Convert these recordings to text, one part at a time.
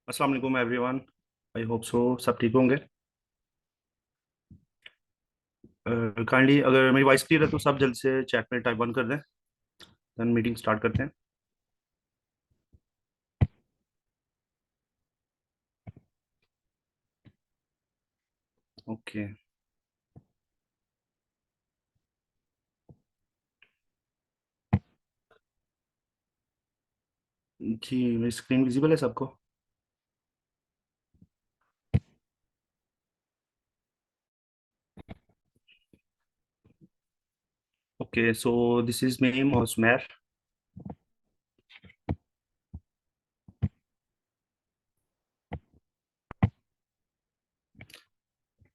अस्सलाम वालेकुम everyone. I hope so सब ठीक होंगे। काइंडली अगर मेरी वॉइस क्लियर है तो सब जल्द से चैट में टाइप 1 कर दें। देन मीटिंग स्टार्ट करते हैं। ओके। जी मेरी स्क्रीन विजिबल है सबको। Okay so this is me मोसमेर।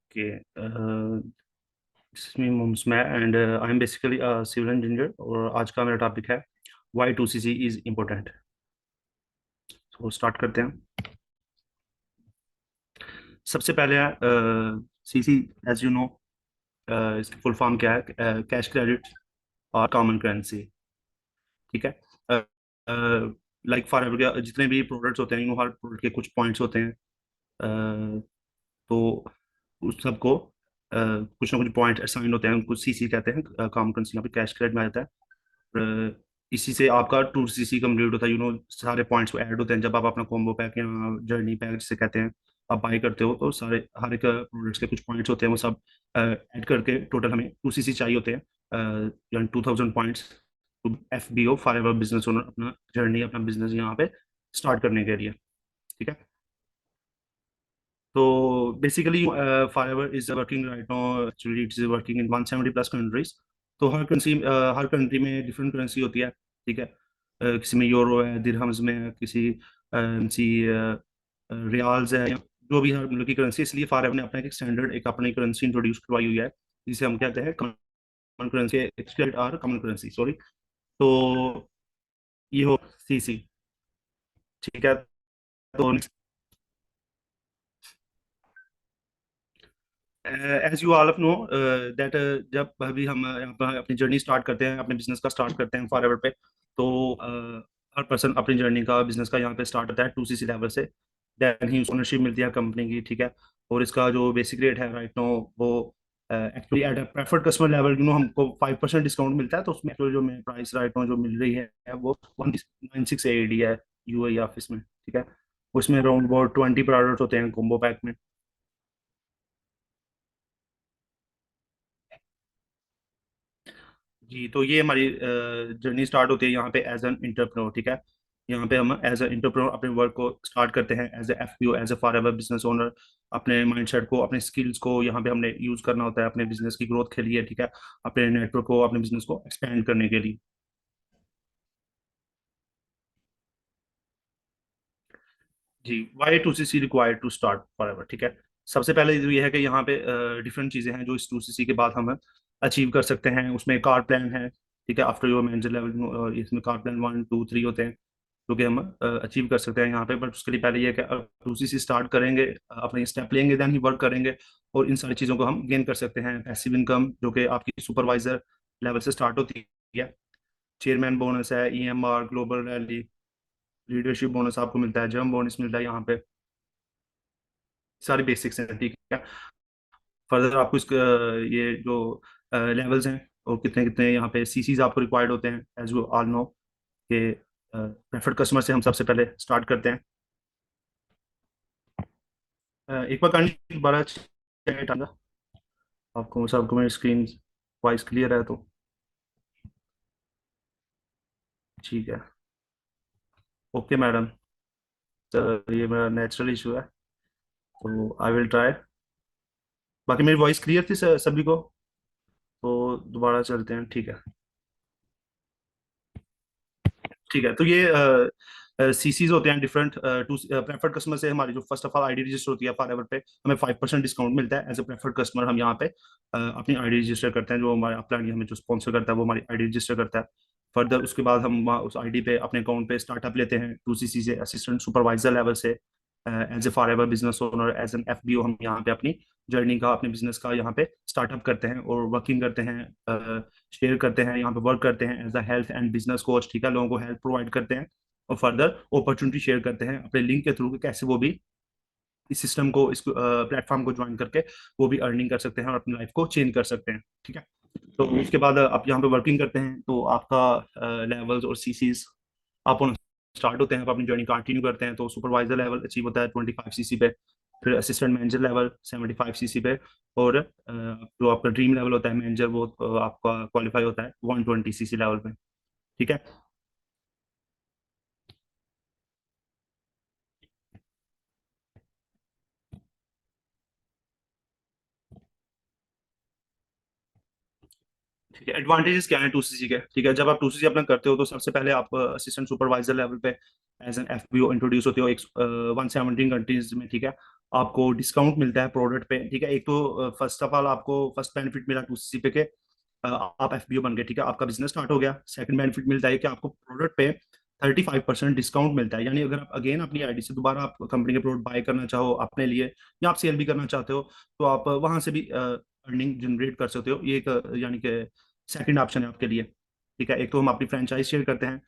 ओके दिस इज मी मोसमेर and I am basically civil engineer और आज का मेरा टॉपिक है why to C C is important. तो स्टार्ट करते हैं। सबसे पहले C C as you know इसकी फुल फॉर्म क्या है? कैश क्रेडिट और कॉमन करेंसी। ठीक है। लाइक फॉर एवर जितने भी प्रोडक्ट्स होते हैं हर प्रोडक्ट के कुछ पॉइंट्स होते हैं। अ, तो उस सबको कुछ ना कुछ पॉइंट असाइन होते हैं, कुछ सीसी कहते हैं, कॉमन करेंसी यहाँ पे कैश क्रेडिट में आता है। इसी से आपका 2 सीसी कंप्लीट होता है। सारे पॉइंट्स ऐड होते हैं जब आप अपना कॉम्बो पैक या जर्नी पैक जिसे कहते हैं आप बाई करते हो, तो सारे हर एक प्रोडक्ट्स के कुछ पॉइंट्स होते हैं, वो सब ऐड करके टोटल हमें 2 सीसी चाहिए होते हैं, यानी 2000 points to FBO Forever business owner अपना जर्नी अपना बिजनेस यहाँ पे स्टार्ट करने के लिए। ठीक है। तो basically Forever is working right now, actually it is working in 170 plus countries. तो हर कंट्री में डिफरेंट करेंसी होती है। ठीक है। किसी में यूरो है, दिरहम्स में है, किसी रियाल्स है, जो भी हर मुल्क की करेंसी। इसलिए फॉर एवर ने अपना एक स्टैंडर्ड एक अपनी करेंसी इंट्रोड्यूस करवाई हुई है जिसे हम कहते हैं कॉमन करेंसी, एक्सक्रेडिट और कॉमन करेंसी, सॉरी। तो ये हो सीसी। ठीक है। तो as you all know that जब अभी हम यहाँ पर अपनी जर्नी स्टार्ट करते हैं, अपने बिजनेस का स्टार्ट करते हैं फॉर एवर पे, तो हर पर्सन अपनी जर्नी का बिजनेस का यहाँ पे स्टार्ट होता है 2 सीसी लेवल से। देन ही ओनरशिप मिलती है कंपनी की। ठीक है। और इसका जो बेसिक रेट है राइट नो वो actually eight preferred customer level हमको 5% डिस्काउंट मिलता है। तो उसमें actually जो मैं प्राइस राइट नो जो मिल रही है वो 1968 है UAE ऑफिस में। ठीक है। उसमें अराउंड अबाउट 20 प्रोडक्ट होते हैं कॉम्बो पैक में। जी तो ये हमारी जर्नी स्टार्ट होती है यहाँ पे एज एन इंटरप्रेन्योर। ठीक है। यहाँ पे हम एज एन इंटरप्रेन्योर अपने वर्क को स्टार्ट करते हैं as a FPO, as a Forever business owner. अपने माइंडसेट को, अपने स्किल्स को यहाँ पे हमने यूज करना होता है अपने बिजनेस की ग्रोथ के लिए। ठीक है। अपने नेटवर्क को, अपने बिजनेस को एक्सपेंड करने के लिए। G Y 2 CC required to start forever. ठीक है। सबसे पहले तो ये है कि यहाँ पे डिफरेंट चीज़ें हैं जो इस 2 सीसी के बाद हम अचीव कर सकते हैं। उसमें कार प्लान है। ठीक है। आफ्टर योर मैनेजर लेवल इसमें कार प्लान 1 2 3 होते हैं जो कि हम अचीव कर सकते हैं यहाँ पे। बट उसके लिए पहले ये है कि 2 सीसी स्टार्ट करेंगे, अपने स्टेप लेंगे, देन ही वर्क करेंगे और इन सारी चीज़ों को हम गेन कर सकते हैं। पैसिव इनकम जो कि आपकी सुपरवाइजर लेवल से स्टार्ट होती है। चेयरमैन बोनस है, EMR, global rally, leadership bonus आपको मिलता है, जर्म बोनस मिलता है यहाँ पे। सारी बेसिक्स हैं। ठीक है। फर्दर आपको ये जो लेवल्स हैं और कितने कितने यहाँ पे सीसीज आपको रिक्वायर्ड होते हैं एज यू ऑल नो कि प्रेफर्ड कस्टमर से हम सबसे पहले स्टार्ट करते हैं। एक बार करनी दोबारा चैट आना। आपको सबको मेरी स्क्रीन वॉइस क्लियर है तो ठीक है। Okay madam. तो ये मेरा नेचुरल इशू है तो आई विल ट्राई। बाकी मेरी वॉइस क्लियर थी सभी को, तो दोबारा चलते हैं। ठीक है। ठीक है। तो ये सीसीज होते हैं डिफरेंट टू प्रेफर्ड कस्टमर से। हमारी जो first of all ID register होती है फॉर एवर पे, हमें 5% डिस्काउंट मिलता है एज ए प्रेफर्ड कस्टमर। हम यहाँ पे अपनी ID रजिस्टर करते हैं, जो हमारे अपलाइन हमें जो स्पॉन्सर करता है वो हमारी ID रजिस्टर करता है। फर्दर उसके बाद हम वहाँ उस ID पे अपने अकाउंट पे स्टार्टअप लेते हैं 2 सीसी से, असिस्टेंट सुपरवाइजर लेवल से। As a Forever business owner, as an FBO हम यहाँ पे अपनी जर्नी का, अपने बिजनेस का यहाँ पे स्टार्टअप करते हैं और वर्किंग करते हैं, शेयर करते हैं, यहाँ पे वर्क करते हैं as a health and business coach. ठीक है। लोगों को हेल्प प्रोवाइड करते हैं और फर्दर अपॉर्चुनिटी शेयर करते हैं अपने लिंक के थ्रू, कैसे वो भी इस सिस्टम को, इस प्लेटफॉर्म को ज्वाइन करके वो भी अर्निंग कर सकते हैं और अपनी लाइफ को चेंज कर सकते हैं। ठीक है, तो उसके बाद आप यहाँ पे वर्किंग करते हैं तो आपका लेवल्स और सीसीज आप स्टार्ट होते हैं। आप अपनी जर्नी कंटिन्यू करते हैं तो सुपरवाइजर लेवल अचीव होता है 25 सीसी पे, फिर असिस्टेंट मैनेजर लेवल 75 सीसी पे, और जो आपका ड्रीम लेवल होता है मैनेजर, वो आपका क्वालिफाई होता है 120 सीसी लेवल पे। ठीक है। ठीक है, एडवांटेजेस क्या है 2 सीसी के? ठीक है, जब आप 2 सीसी अपना करते हो तो सबसे पहले आप असिस्टेंट सुपरवाइजर लेवल पे एज एन एफबीओ इंट्रोड्यूस होते हो 117 कंट्रीज में। ठीक है, आपको डिस्काउंट मिलता है प्रोडक्ट पे। ठीक है, एक तो फर्स्ट ऑफ ऑल आपको फर्स्ट बेनिफिट मिला 2 सीसी पे के आप एफबीओ बन गए। ठीक है, आपका बिजनेस स्टार्ट हो गया। सेकंड बेनिफिट मिलता है कि आपको प्रोडक्ट पे 35% डिस्काउंट मिलता है। यानी अगर आप अगेन अपनी आईडी से दोबारा आप कंपनी के प्रोडक्ट बाय करना चाहो अपने लिए, या आप सेल भी करना चाहते हो, तो आप वहां से भी अर्निंग जनरेट कर सकते हो। ये एक यानी कि सेकंड ऑप्शन है आपके लिए। ठीक है, एक तो हम अपनी फ्रेंचाइज शेयर करते हैं,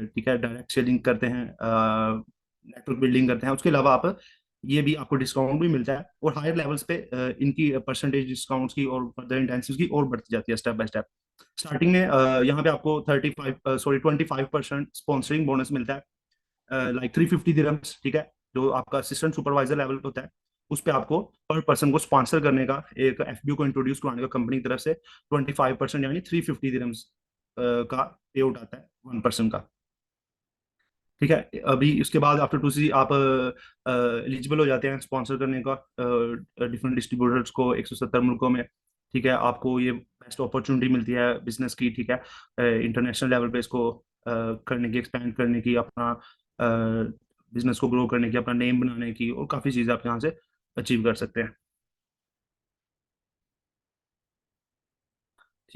ठीक है, डायरेक्ट सेलिंग करते हैं, नेटवर्क बिल्डिंग करते हैं। उसके अलावा आप ये भी आपको डिस्काउंट भी मिलता है, और हायर लेवल्स पे इनकी परसेंटेज डिस्काउंट्स की और फर्दर इंटेंसिव की और बढ़ती जाती है स्टेप बाय स्टेप। स्टार्टिंग में यहाँ पे आपको 25% स्पॉन्सरिंग बोनस मिलता है, लाइक 350 दिरम्स। ठीक है, जो आपका असिस्टेंट सुपरवाइजर लेवल होता है उस पे आपको पर पर्सन को स्पॉन्सर करने का, एक एफबीओ को इंट्रोड्यूस कराने का कंपनी की तरफ से 25% यानी 350 दिरम्स का पे आउट आता है 1 पर्सन का। ठीक है, अभी उसके बाद आफ्टर 2 सीसी आप एलिजिबल हो जाते हैं स्पॉन्सर करने का डिफरेंट डिस्ट्रीब्यूटर्स को 170 मुल्कों में। ठीक है, आपको ये बेस्ट अपॉर्चुनिटी मिलती है बिजनेस की। ठीक है, इंटरनेशनल लेवल पे इसको करने की, एक्सपेंड करने की, अपना बिजनेस को ग्रो करने की, अपना नेम बनाने की, और काफ़ी चीज़ें आप यहाँ से अचीव कर सकते हैं।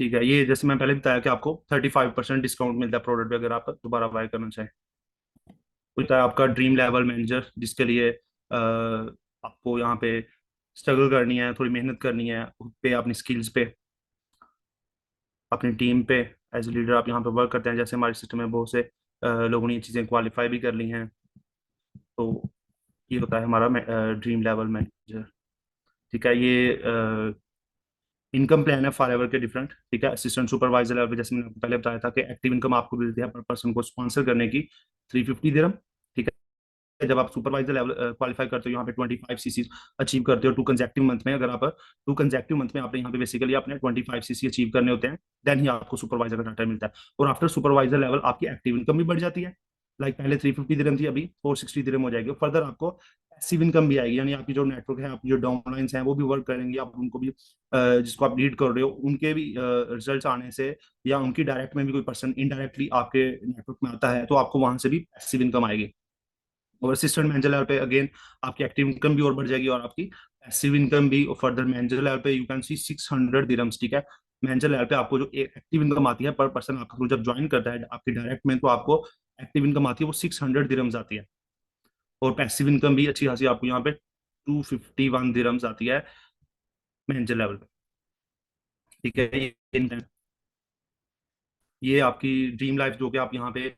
ठीक है, ये जैसे मैं पहले बताया कि आपको 35% डिस्काउंट मिलता है प्रोडक्ट पे अगर आप दोबारा बाय करना चाहें। होता है आपका ड्रीम लेवल मैनेजर, जिसके लिए आपको यहाँ पे स्ट्रगल करनी है, थोड़ी मेहनत करनी है उस पे, अपनी स्किल्स पे, अपनी टीम पे। एज ए लीडर आप यहाँ पे वर्क करते हैं, जैसे हमारे सिस्टम में बहुत से लोगों ने ये चीज़ें क्वालिफाई भी कर ली हैं। तो ये होता है हमारा ड्रीम लेवल मैनेजर। ठीक है, ये इनकम प्लान है फॉर एवर के डिफरेंट। ठीक है, असिस्टेंट सुपरवाइजर लेवल पे जैसे मैंने आपको पहले बताया था कि एक्टिव इनकम आपको मिलती है पर पर्सन को स्पॉन्सर करने की 350 दिरम। ठीक है, जब आप सुपरवाइजर लेवल क्वालिफाई करते हो यहाँ पे 25 सीसी अचीव करते हो 2 कंसेक्टिव मंथ में। अगर आप 2 कंसेक्टिव मंथ में आपने यहाँ पे बेसिकली अपने 25 सीसी अचीव करने होते हैं, देन ही आपको सुपरवाइजर का टाइटल मिलता है। और आफ्टर सुपरवाइजर लेवल आपकी एक्टिव इनकम भी बढ़ जाती है। लाइक पहले 350 दिरम थी, अभी 460 दिरम हो जाएगी। फर्दर आपको पैसिव इनकम भी आएगी, यानी आपकी जो नेटवर्क है, आपकी जो डाउनलाइंस हैं वो भी वर्क करेंगे, आप उनको भी जिसको आप लीड कर रहे हो उनके भी रिजल्ट्स आने से, या उनकी डायरेक्ट में भी कोई पर्सन इनडायरेक्टली आपके नेटवर्क में आता है, तो आपको वहां से भी पैसिव इनकम आएगी। और असिस्टेंट मैनेजर लेवल पे अगेन आपकी एक्टिव इनकम भी और बढ़ जाएगी, और आपकी पैसिव इनकम भी। और फर्दर मैनेजर लेवल पे यू कैन सी 600 दिरम्स। ठीक है, मैनेजर लेवल पे आपको जो एक्टिव इनकम आती है पर पर्सन आपका थ्रू जब ज्वाइन करता है आपकी डायरेक्ट में, तो आपको एक्टिव इनकम आती है वो 600 दिरम्स आती है। और पैसिव इनकम भी अच्छी खासी आपको यहाँ पे 251 दिरम्स आती है मैनेजर लेवल पे। ठीक है, ये आपकी ड्रीम लाइफ जो कि आप यहाँ पे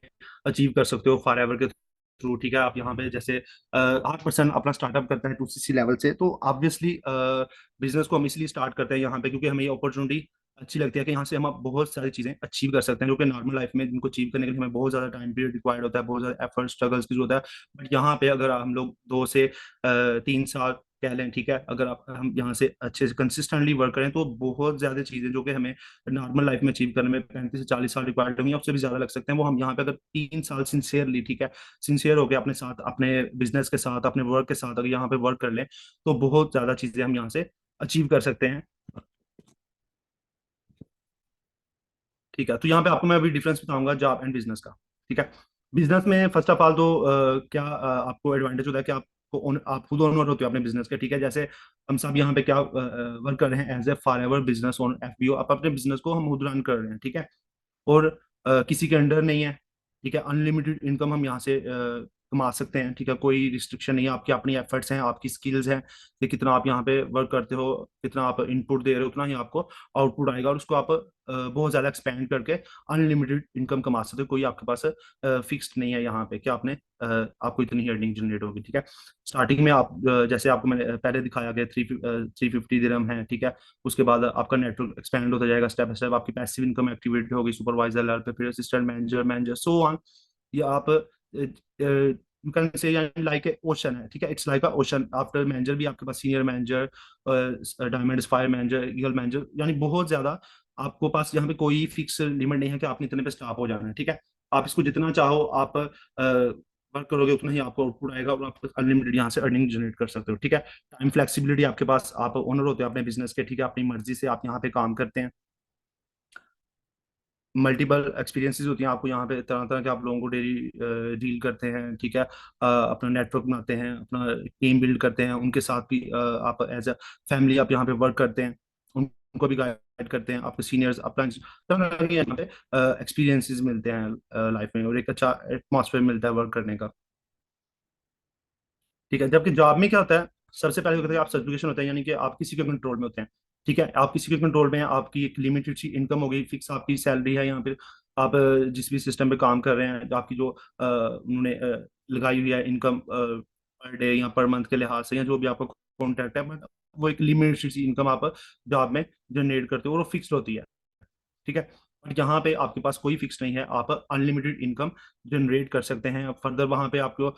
अचीव कर सकते हो फॉर एवर के थ्रू। ठीक है, आप यहाँ पे जैसे 8% अपना स्टार्टअप करते हैं 2 सीसी लेवल से, तो ऑब्वियसली बिजनेस को हम इसलिए स्टार्ट करते हैं यहाँ पे क्योंकि हमें ये अपॉर्चुनिटी अच्छी लगती है कि यहाँ से हम बहुत सारी चीजें अचीव कर सकते हैं, जो कि नॉर्मल लाइफ में जिनको अचीव करने के लिए हमें बहुत ज्यादा टाइम पीरियड रिक्वायर्ड होता है, बहुत ज्यादा एफर्ट स्ट्रगल्स की जरूरत है। बट यहाँ पे अगर हम लोग 2 से 3 साल कह लें, ठीक है, अगर आप हम यहाँ से अच्छे से कंसिस्टेंटली वर्क करें, तो बहुत ज्यादा चीजें जो कि हमें नॉर्मल लाइफ में अचीव करने में 35 से 40 साल रिक्वायर्ड होंगी, उससे भी ज्यादा लग सकते हैं, वो हम यहाँ पे अगर 3 साल सिंसियरली, ठीक है, सिंसियर होकर अपने साथ, अपने बिजनेस के साथ, अपने वर्क के साथ अगर यहाँ पे वर्क कर लें, तो बहुत ज्यादा चीजें हम यहाँ से अचीव कर सकते हैं। ठीक है, तो यहाँ पे आपको मैं अभी डिफरेंस बताऊंगा जॉब एंड बिजनेस का। ठीक है, बिजनेस में फर्स्ट ऑफ ऑल तो क्या आपको एडवांटेज होता है कि आपको आप खुद ओनर होते हो अपने बिजनेस के। ठीक है, जैसे हम सब यहाँ पे क्या वर्क कर रहे हैं as a Forever business owner, FBO, आप अपने बिजनेस को हम खुद रन कर रहे हैं। ठीक है, और किसी के अंडर नहीं है। ठीक है, अनलिमिटेड इनकम हम यहाँ से कमा सकते हैं, ठीक है। कोई रिस्ट्रिक्शन नहीं है, आपकी अपनी एफर्ट्स हैं, आपकी स्किल्स हैं कि कितना आप यहाँ पे वर्क करते हो, कितना आप इनपुट दे रहे हो, उतना ही आपको आउटपुट आएगा, और उसको आप बहुत ज्यादा एक्सपेंड करके अनलिमिटेड इनकम कमा सकते हो। कोई आपके पास फिक्स्ड नहीं है यहाँ पे कि आपने आपको इतनी अर्निंग जनरेट होगी, ठीक है। स्टार्टिंग में आप जैसे आपको मैंने पहले दिखाया गया 350 दिरहम है, ठीक है। उसके बाद आपका नेटवर्क एक्सपेंड होता जाएगा स्टेप बाय स्टेप, आपकी पैसिव इनकम एक्टिवेट होगी, सुपरवाइजर लेवल पे, फिर assistant manager, manager, so on. ये आप you can say like a ocean है, ठीक है। It's like a ocean. After manager भी आपके पास senior manager, diamond fire manager, eagle manager, यानी बहुत ज्यादा आपको पास यहाँ पे कोई फिक्स लिमिट नहीं है कि आपने इतने पे स्टॉप हो जाना है, ठीक है। आप इसको जितना चाहो आप वर्क करोगे उतना ही आपको आउटपुट आएगा, और आप अनलिमिटेड यहाँ से अर्निंग जनरेट कर सकते हो, ठीक है। टाइम फ्लेक्सिबिलिटी आपके पास, आप ओनर होते हो अपने बिजनेस के, ठीक है। अपनी मर्जी से आप यहाँ पे काम करते हैं। मल्टीपल एक्सपीरियंसेस होती हैं आपको यहाँ पे, तरह तरह के आप लोगों को डेली डील करते हैं, ठीक है। अपना नेटवर्क बनाते हैं, अपना टीम बिल्ड करते हैं, उनके साथ भी आप एज अ फैमिली आप यहाँ पे वर्क करते हैं, उनको भी गाइड करते हैं, आपके सीनियर्स, अपना तरह तरह के यहाँ पे एक्सपीरियंसेस मिलते हैं लाइफ में, और एक अच्छा एटमॉस्फेयर मिलता है वर्क करने का, ठीक है। जबकि जॉब में क्या होता है, सबसे पहले होता है आप सर्टिफिकेशन होता है, यानी कि आप किसी के कंट्रोल में होते हैं, ठीक है। आप किसी के कंट्रोल में हैं, आपकी एक लिमिटेड सी इनकम हो गई, फिक्स आपकी सैलरी है यहाँ पे। आप जिस भी सिस्टम पे काम कर रहे हैं, तो आपकी जो उन्होंने लगाई हुई है इनकम पर डे या पर मंथ के लिहाज से, या जो भी आपका कॉन्ट्रैक्ट है, बट वो एक लिमिटेड सी इनकम आप जॉब में जनरेट करते हो, और वो फिक्स्ड होती है, ठीक है। और यहाँ पे आपके पास कोई फिक्स नहीं है, आप अनलिमिटेड इनकम जनरेट कर सकते हैं। फर्दर वहाँ पे आपको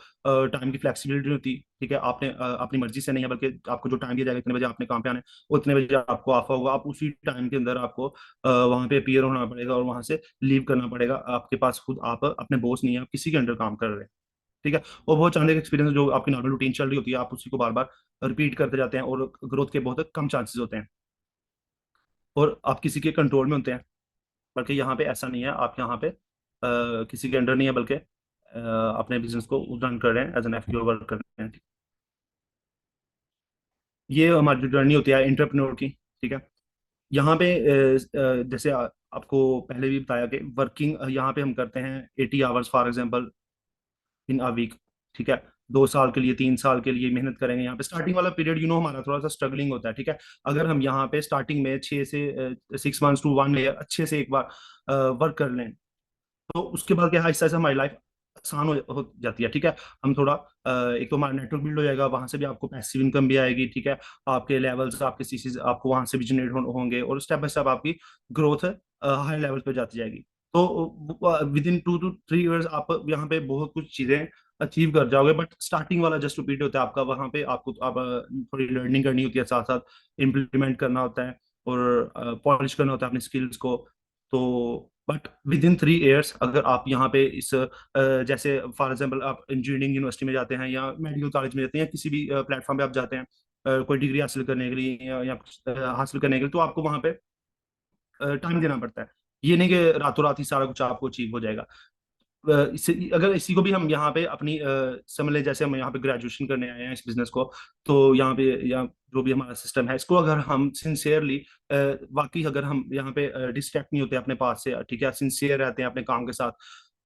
टाइम की फ्लेक्सिबिलिटी होती है, ठीक है। आपने अपनी मर्जी से नहीं है, बल्कि आपको जो टाइम दिया जाएगा, इतने बजे आपने काम पे आना है, उतने बजे आपको ऑफ होगा, आप उसी टाइम के अंदर आपको वहाँ पे अपीयर होना पड़ेगा, और वहाँ से लीव करना पड़ेगा। आपके पास खुद आप अपने बॉस नहीं है, आप किसी के अंडर काम कर रहे हैं, ठीक है। और बहुत चांदे का एक्सपीरियंस, जो आपकी नॉर्मल रूटीन चल रही होती है, आप उसी को बार बार रिपीट करते जाते हैं, और ग्रोथ के बहुत कम चांसेस होते हैं, और आप किसी के कंट्रोल में होते हैं। बल्कि यहाँ पे ऐसा नहीं है, आप यहाँ पे किसी के अंडर नहीं है, बल्कि अपने बिजनेस को रन कर रहे हैं, एज एन एफपीओ वर्क कर रहे हैं। ये हमारी जो जर्नी होती है एंटरप्रेन्योर की, ठीक है। यहाँ पे जैसे आपको पहले भी बताया कि वर्किंग यहाँ पे हम करते हैं 80 hours for example in a week, ठीक है। 2 साल के लिए, 3 साल के लिए मेहनत करेंगे। यहाँ पे स्टार्टिंग वाला पीरियड हमारा थोड़ा सा स्ट्रगलिंग होता है, ठीक है। अगर हम यहाँ पे स्टार्टिंग में 6 से 6 मंथ्स टू 1 ईयर अच्छे से एक बार वर्क कर लें, तो उसके बाद क्या है, आहिस्ता आहिस्ता हमारी लाइफ आसान हो जाती है, ठीक है। हम थोड़ा एक तो हमारा नेटवर्क बिल्ड हो जाएगा, वहां से भी आपको पैसिव इनकम भी आएगी, ठीक है। आपके लेवल्स, आपके सीसीज आपको वहां से भी जनरेट होंगे, और स्टेप बाय स्टेप आपकी ग्रोथ हाई लेवल पे जाती जाएगी। तो विद इन 2 to 3 years आप यहाँ पे बहुत कुछ चीजें अचीव कर जाओगे। बट स्टार्टिंग वाला जस्ट रिपीट होता है आपका, वहाँ पे आपको आप थोड़ी लर्निंग करनी होती है, साथ साथ इम्प्लीमेंट करना होता है, और पॉलिश करना होता है अपने स्किल्स को। तो बट विद इन 3 years अगर आप यहाँ पे इस जैसे फॉर एग्जाम्पल आप इंजीनियरिंग यूनिवर्सिटी में जाते हैं, या मेडिकल कॉलेज में जाते हैं, या किसी भी प्लेटफॉर्म पे आप जाते हैं कोई डिग्री हासिल करने के लिए, या कुछ हासिल करने के लिए, तो आपको वहाँ पे टाइम देना पड़ता है। ये नहीं कि रातों रात ही सारा कुछ आपको अचीव हो जाएगा। अगर इसी को भी हम यहाँ पे अपनी समझ लें, जैसे हम यहाँ पे ग्रेजुएशन करने आए हैं इस बिजनेस को, तो यहाँ पे या जो भी हमारा सिस्टम है, इसको अगर हम सिंसियरली, वाकई अगर हम यहाँ पे डिस्ट्रैक्ट नहीं होते अपने पास से, ठीक है, सिंसियर रहते हैं अपने काम के साथ,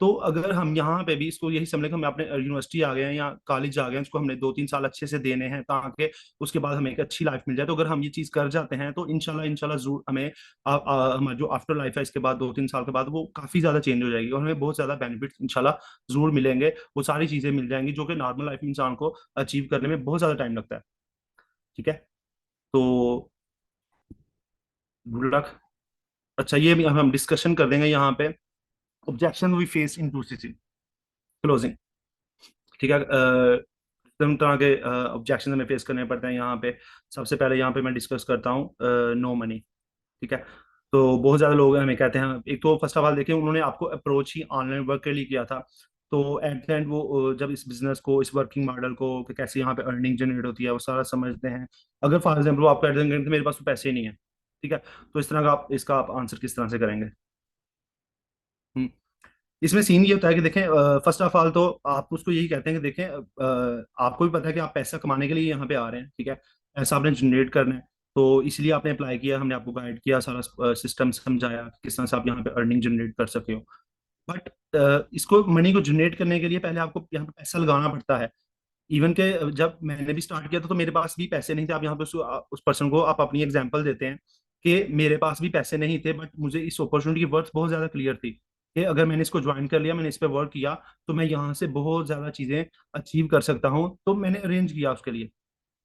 तो अगर हम यहाँ पे भी इसको यही समझ लें कि हम अपने यूनिवर्सिटी आ गए हैं या कॉलेज आ गए हैं, इसको हमने 2-3 साल अच्छे से देने हैं, ताकि उसके बाद हमें एक अच्छी लाइफ मिल जाए। तो अगर हम ये चीज कर जाते हैं, तो इंशाल्लाह इंशाल्लाह जरूर हमें हमारी जो आफ्टर लाइफ है इसके बाद 2-3 साल के बाद वो काफी ज्यादा चेंज हो जाएगी, और हमें बहुत ज्यादा बेनिफिट इंशाल्लाह जरूर मिलेंगे। वो सारी चीजें मिल जाएंगी जो कि नॉर्मल लाइफ में इंसान को अचीव करने में बहुत ज्यादा टाइम लगता है, ठीक है। तो गुड लक। अच्छा, ये भी हम डिस्कशन कर देंगे यहाँ पे, objection we face in two CC closing, ठीक है। different तरह के ऑब्जेक्शन हमें फेस करने पड़ते हैं यहाँ पे। सबसे पहले यहाँ पे मैं डिस्कस करता हूँ नो मनी, ठीक है। तो बहुत ज्यादा लोग हमें कहते हैं, एक तो फर्स्ट ऑफ ऑल देखिए, उन्होंने आपको अप्रोच ही ऑनलाइन वर्क के लिए किया था। तो एट द एंड वो जब इस बिजनेस को, इस वर्किंग मॉडल को, कि कैसे यहाँ पे अर्निंग जनरेट होती है, वो सारा समझते हैं। अगर फॉर एग्जाम्पल वो आपको एट द एंड मेरे पास तो पैसे ही नहीं है, ठीक है, तो इस तरह का आप इसका आप आंसर किस तरह से करेंगे? हम्म। इसमें सीन ये होता है कि देखें, फर्स्ट ऑफ ऑल तो आप उसको यही कहते हैं कि देखें, आपको भी पता है कि आप पैसा कमाने के लिए यहाँ पे आ रहे हैं, ठीक है, पैसा आपने जनरेट करना है, तो इसलिए आपने अप्लाई किया, हमने आपको गाइड किया, सारा सिस्टम समझाया कि किस तरह से आप यहाँ पे अर्निंग जनरेट कर सके हो। बट इसको मनी को जनरेट करने के लिए पहले आपको यहाँ पे पैसा लगाना पड़ता है। इवन के जब मैंने भी स्टार्ट किया था तो मेरे पास भी पैसे नहीं थे। आप यहाँ पे उस पर्सन को आप अपनी एग्जांपल देते हैं कि मेरे पास भी पैसे नहीं थे, बट मुझे इस अपॉर्चुनिटी की वर्थ बहुत ज्यादा क्लियर थी कि अगर मैंने इसको ज्वाइन कर लिया, मैंने इस पर वर्क किया, तो मैं यहाँ से बहुत ज्यादा चीजें अचीव कर सकता हूँ। तो मैंने अरेंज किया उसके लिए,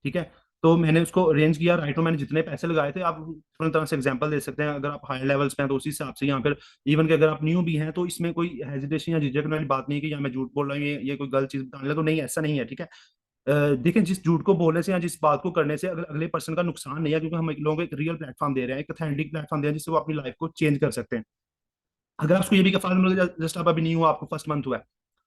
ठीक है। तो मैंने उसको अरेंज किया, राइट। मैंने जितने पैसे लगाए थे, आप पूरी तरह से एग्जांपल दे सकते हैं। अगर आप हाई लेवल्स पे हैं तो उसी हिसाब से यहाँ पर, इवन कि अगर आप न्यू भी हैं तो इसमें कोई हेजिटेशन या झिझक वाली बात नहीं है कि या मैं झूठ बोल रहा हूँ, ये कोई गलत चीज बताने लगा, तो नहीं, ऐसा नहीं है, ठीक है। देखें, जिस झूठ को बोलने से या जिस बात को करने से अगर अगले पर्सन का नुकसान नहीं है, क्योंकि हम एक लोगों को एक रियल प्लेटफॉर्म दे रहे हैं, एक ऑथेंटिक प्लेटफॉर्म दे रहे हैं जिससे वो अपनी लाइफ को चेंज कर सकते हैं। अगर आप उसको ये भी फार्मूला, जस्ट आप अभी नहीं हुआ, आपको फर्स्ट मंथ हुआ है,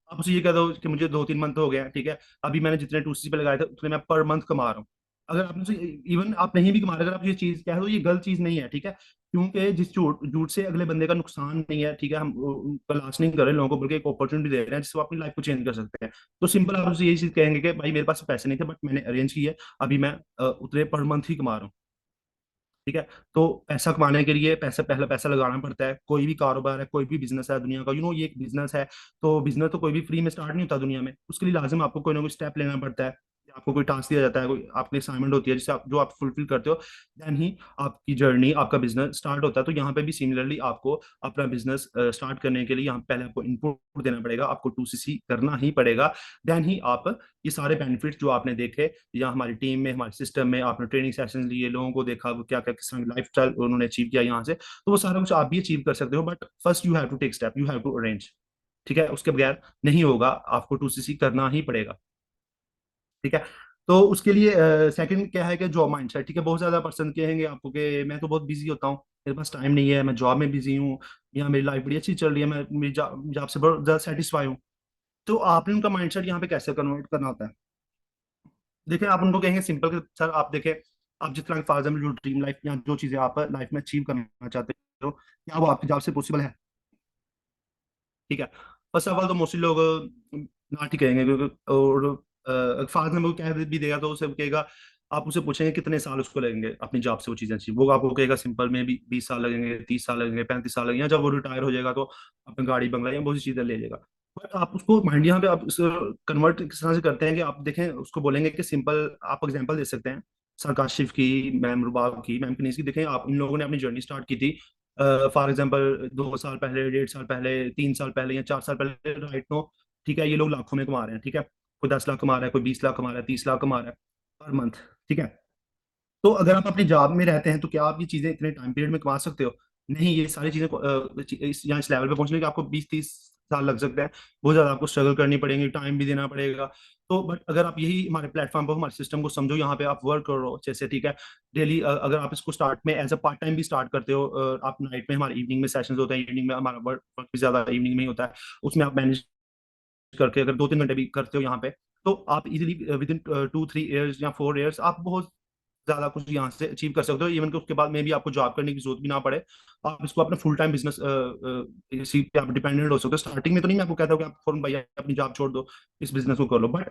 आप उसे ये कह दो कि मुझे 2-3 मंथ हो गया, ठीक है, अभी मैंने जितने 2CC पे लगाए थे उतने मैं पर मंथ कमा रहा हूँ। अगर आप मुझे, इवन आप नहीं भी कमा रहे, अगर आप ये चीज कह दो, ये गलत चीज नहीं है, ठीक है। क्योंकि जिस झूठ झूठ से अगले बंदे का नुकसान नहीं है, ठीक है, हम उनका लॉस नहीं कर रहे लोगों को, बल्कि एक अपॉर्चुनिटी दे रहे हैं जिससे वो अपनी लाइफ को चेंज कर सकते हैं। तो सिंपल आप उसे यही चीज कहेंगे कि भाई मेरे पास पैसे नहीं थे, बट मैंने अरेंज किया, अभी मैं उतने पर मंथ ही कमा रहा हूँ, ठीक है। तो पैसा कमाने के लिए पैसा, पहला पैसा लगाना पड़ता है। कोई भी कारोबार है, कोई भी बिजनेस है दुनिया का, ये एक बिजनेस है। तो बिजनेस तो कोई भी फ्री में स्टार्ट नहीं होता दुनिया में, उसके लिए लाजिम आपको कोई ना कोई स्टेप लेना पड़ता है। आपको कोई टास्क दिया जाता है, कोई आपकी असाइनमेंट होती है जिसे आप, जो आप फुलफिल करते हो, देन ही आपकी जर्नी, आपका बिजनेस स्टार्ट होता है। तो यहाँ पे भी सिमिलरली आपको अपना बिजनेस स्टार्ट करने के लिए यहाँ पहले आपको इनपुट देना पड़ेगा, आपको 2CC करना ही पड़ेगा। देन ही आप ये सारे बेनिफिट्स जो आपने देखे, या हमारी टीम में, हमारे सिस्टम में आपने ट्रेनिंग सेशन लिए, लोगों को देखा वो क्या क्या किस तरह लाइफ स्टाइल उन्होंने अचीव किया यहाँ से, तो वो सारा कुछ आप भी अचीव कर सकते हो। But first you have to take step, you have to arrange, ठीक है। उसके बगैर नहीं होगा, आपको 2CC करना ही पड़ेगा, ठीक है। तो उसके लिए सेकंड क्या है कि जॉब माइंडसेट, ठीक है। बहुत ज्यादा पर्सन कहेंगे आपको कि मैं तो बहुत बिजी होता हूँ, मेरे पास टाइम नहीं है, मैं जॉब में बिजी हूँ, या मेरी लाइफ बड़ी अच्छी चल रही है, मैं मेरी जॉब से बहुत ज्यादा सेटिस्फाई हूँ। तो आपने उनका माइंडसेट यहाँ पे कैसे कन्वर्ट करना होता है? देखिए, आप उनको कहेंगे सिंपल कि सर आप देखें, आप जिस तरह फॉर एग्जाम्पल जो ड्रीम लाइफ या जो चीजें आप लाइफ में अचीव करना चाहते हो, क्या वो आपकी जॉब से पॉसिबल है, ठीक है। फर्स्ट ऑफ ऑल तो मोस्टली लोग ना ठीक कहेंगे, क्योंकि और फॉर एग्जाम्पल कह भी देगा तो उसे कहेगा, आप उसे पूछेंगे कितने साल उसको लगेंगे अपनी जॉब से वो चीजें अचीव, वो आपको कहेगा सिंपल में भी 20 साल लगेंगे, 30 साल लगेंगे, 35 साल लगेंगे, या जब वो रिटायर हो जाएगा तो अपनी गाड़ी बंगला या बहुत सी चीजें ले जाएगा। बट आप उसको माइंड यहाँ पे आप कन्वर्ट किस तरह से करते हैं कि आप देखें, उसको बोलेंगे कि सिंपल आप एग्जांपल दे सकते हैं सर काशिफ की, मैम रुबाब की, मैम कनीस की। देखें, आप इन लोगों ने अपनी जर्नी स्टार्ट की थी फॉर एग्जाम्पल 2 साल पहले, 1.5 साल पहले, 3 साल पहले या 4 साल पहले, राइट नो, ठीक है। ये लोग लाखों में कमा रहे हैं, ठीक है। कोई 10 लाख कमा रहा है, कोई 20 लाख कमा रहा है, 30 लाख कमा रहा है पर मंथ, ठीक है। तो अगर आप अपनी जॉब में रहते हैं तो क्या आप ये चीजें इतने टाइम पीरियड में कमा सकते हो? नहीं, ये सारी चीजें इस लेवल पे पहुंचने के आपको 20-30 साल लग सकते हैं। बहुत ज्यादा आपको स्ट्रगल करनी पड़ेगी, टाइम भी देना पड़ेगा। तो बट अगर आप यही हमारे प्लेटफॉर्म पर, हमारे सिस्टम को समझो, यहाँ पे आप वर्क करो अच्छे से, ठीक है। डेली अगर आप इसको स्टार्ट में एज अ पार्ट टाइम भी स्टार्ट करते हो, आप नाइट में, हमारे इवनिंग में सेशंस होते हैं, इवनिंग में हमारा वर्क भी ज्यादा इवनिंग में ही होता है, उसमें आप मैनेज करके अगर 2-3 घंटे भी करते हो यहाँ पे, तो आप इजिली विद इन 2-3 ईयर्स या 4 ईयर्स आप बहुत ज्यादा कुछ यहाँ से अचीव कर सकते हो। इवन कि उसके बाद में भी आपको जॉब करने की जरूरत भी ना पड़े, आप इसको अपना फुल टाइम बिजनेस, इसी पे आप डिपेंडेंट हो सकते हो। स्टार्टिंग में तो नहीं मैं आपको कहता हूँ कि आप फौरन भाई अपनी जॉब छोड़ दो, इस बिजनेस को कर लो, but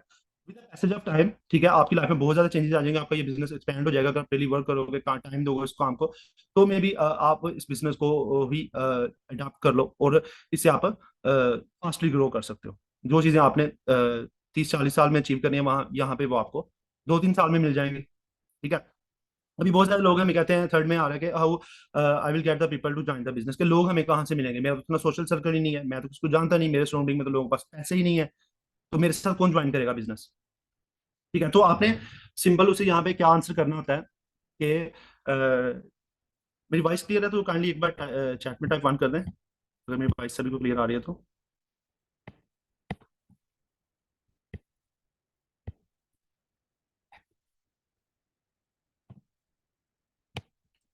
with passage of time, ठीक है, आपकी लाइफ में बहुत ज्यादा चेंजेस आ जाएंगे, आपका ये बिजनेस एक्सपेंड हो जाएगा। अगर आप डेली वर्क करोगे, टाइम दोगे इस काम को, तो मे भी आप इस बिजनेस को भी अडॉप्ट कर लो, और इससे आप फास्टली ग्रो कर सकते हो। जो चीजें आपने 30-40 साल में अचीव करनी है, वहां यहाँ पे वो आपको 2-3 साल में मिल जाएंगे, ठीक है। अभी बहुत सारे लोग हमें कहते हैं, थर्ड में आ रहा है कि how I will get the people to join the business, के लोग हमें कहाँ से मिलेंगे, मेरा तो उतना सोशल सर्कल ही नहीं है, मैं तो किसको जानता नहीं, मेरे सराउंडिंग में तो लोगों के पास पैसे ही नहीं है, तो मेरे साथ कौन ज्वाइन करेगा बिजनेस, ठीक है। तो आपने सिंपल उसे यहाँ पे क्या आंसर करना होता है कि मेरी वॉइस क्लियर है तो काइंडली एक बार चैट में टाइप 1 कर दें, अगर मेरी वॉइस सभी को क्लियर आ रही है तो।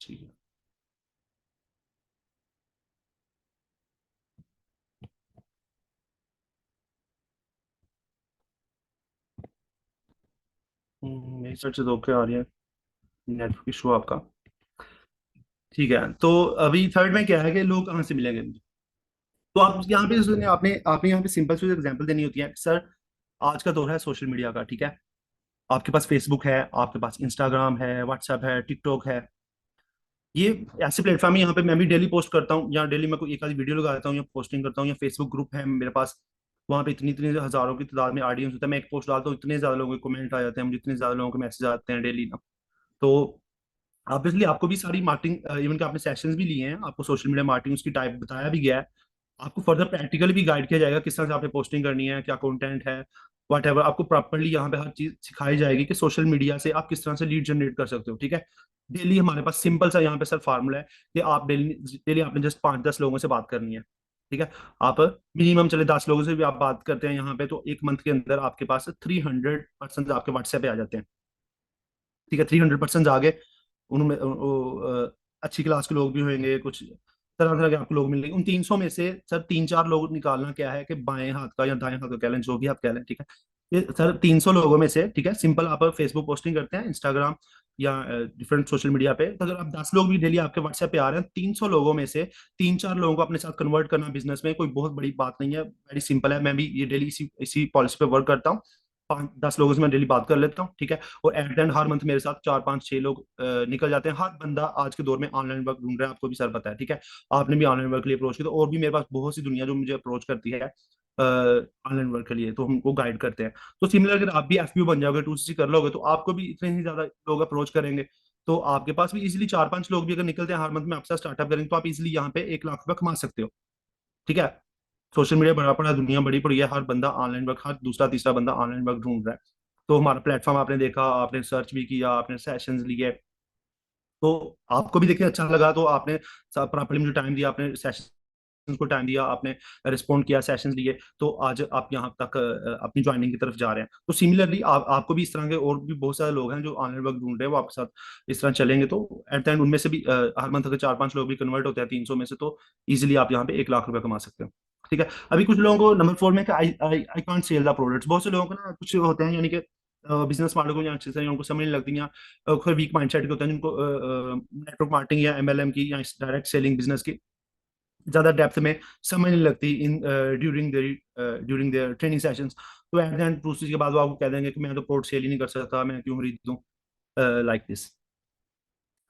ठीक है। मेरी साइड से तो ओके आ रही है, नेटवर्क इशू आपका, ठीक है। तो अभी थर्ड में क्या है कि लोग कहाँ से मिलेंगे मुझे? तो आप यहाँ पे आपने आपने यहाँ पे सिंपल सी एग्जांपल देनी होती है, सर आज का दौर है सोशल मीडिया का, ठीक है। आपके पास फेसबुक है, आपके पास इंस्टाग्राम है, व्हाट्सएप है, टिकटॉक है, ये ऐसे प्लेटफॉर्म है, यहाँ पे मैं भी डेली पोस्ट करता हूँ, या डेली मैं कोई एक आधी वीडियो लगाता हूँ या पोस्टिंग करता हूँ, या फेसबुक ग्रुप है मेरे पास, वहाँ पे इतनी इतनी हजारों की तादाद में ऑडियंस होता है। मैं एक पोस्ट डालता हूँ, इतने ज्यादा लोगों के कमेंट आ जाते हैं, मुझे इतने ज्यादा लोगों के मैसेज आते हैं डेली ना। तो ऑब्वियसली आपको भी सारी मार्केटिंग, इवन कि आपने सेशंस भी लिए हैं, आपको सोशल मीडिया मार्केटिंग उसकी टाइप बताया भी गया है, आपको फर्दर प्रैक्टिकली भी गाइड किया जाएगा किस तरह से आपने पोस्टिंग करनी है, क्या कंटेंट है, वट एवर, आपको प्रॉपरली यहाँ पे हर चीज सिखाई जाएगी कि सोशल मीडिया से आप किस तरह से लीड जनरेट कर सकते हो। ठीक है, डेली हमारे पास सिंपल सा यहाँ पे सर फार्मूला है कि आप डेली डेली आपने जस्ट 5-10 लोगों से बात करनी है। ठीक है, आप मिनिमम चले 10 लोगों से भी आप बात करते हैं यहाँ पे, तो एक मंथ के अंदर आपके पास 300 पर्सन आपके व्हाट्सएप पे आ जाते हैं। ठीक है, 300 पर्सन आ गए, उनमें अच्छी क्लास के लोग भी होंगे, कुछ तरह तरह के आपको लोग मिलेंगे। उन 300 में से सर 3-4 लोग निकालना क्या है कि बाएं हाथ का या दाएं हाथ का कह लें, जो भी आप कह लें। ठीक है, ये सर 300 लोगों में से, ठीक है, सिंपल आप फेसबुक पोस्टिंग करते हैं, इंस्टाग्राम या डिफरेंट सोशल मीडिया पे, तो अगर आप 10 लोग भी डेली आपके व्हाट्सएप पे आ रहे हैं, 300 लोगों में से 3-4 लोगों को अपने साथ कन्वर्ट करना बिजनेस में कोई बहुत बड़ी बात नहीं है, वेरी सिंपल है। मैं भी ये डेली इसी इसी पॉलिसी पे वर्क करता हूँ। 5-10 लोगों से मैं डेली बात कर लेता हूँ। ठीक है, और एट एंड हर मंथ मेरे साथ 4-5-6 लोग निकल जाते हैं। हर बंदा आज के दौर में ऑनलाइन वर्क ढूंढ रहा है, आपको भी सर पता है। ठीक है, आपने भी ऑनलाइन वर्क के लिए अप्रोच किया, तो और भी मेरे पास बहुत सी दुनिया जो मुझे अप्रोच करती है ऑनलाइन वर्क के लिए, तो हमको गाइड करते हैं। तो सिमिलर अगर आप भी एफपीओ बन जाओगे, 2सीसी कर लोगे, तो आपको भी इतने ही ज्यादा लोग अप्रोच करेंगे। तो आपके पास भी इजिली 4-5 लोग भी अगर निकलते हैं हर मंथ में आपसे स्टार्टअप करेंगे, तो आप इजिली यहाँ पे 1 लाख रुपए कमा सकते हो। ठीक है, सोशल मीडिया बड़ा पड़ा, दुनिया बड़ी पड़ी है, हर बंदा ऑनलाइन वर्क, हर दूसरा तीसरा बंदा ऑनलाइन वर्क ढूंढ रहा है। तो हमारा प्लेटफॉर्म आपने देखा, आपने सर्च भी किया, आपने सेशंस लिए, तो आपको भी देखिए अच्छा लगा, तो आपने प्रॉपर्ली मुझे टाइम दिया, आपने सेशंस को टाइम दिया, आपने रिस्पॉन्ड किया, सेशंस लिए, तो आज आप यहाँ तक अपनी ज्वाइनिंग की तरफ जा रहे हैं। तो सिमिलरली आपको भी इस तरह के और भी बहुत सारे लोग हैं जो ऑनलाइन वर्क ढूंढ रहे हैं, वो आपके साथ इस तरह चलेंगे, तो एट द एंड उनमें से भी हर मंथ अगर 4-5 लोग भी कन्वर्ट होते हैं 300 में से, तो इजिली आप यहाँ पे 1 लाख रुपए कमा सकते हो। ठीक है, अभी कुछ लोगों को नंबर 4 में I I I can't sell the products, बहुत से लोगों को ना कुछ होते हैं, यानी कि बिजनेस मॉडल को या अच्छे से उनको समझ नहीं लगती, या कोई वीक माइंडसेट के होते हैं जिनको नेटवर्क मार्केटिंग या एमएलएम की या डायरेक्ट सेलिंग बिजनेस की ज्यादा डेप्थ में समझ नहीं लगती in during their training sessions. तो एट द एंड दूसरी के बाद वो आपको कह देंगे कि मैं तो प्रोडक्ट सेल ही नहीं कर सकता, मैं क्यों खरीदूं, लाइक दिस।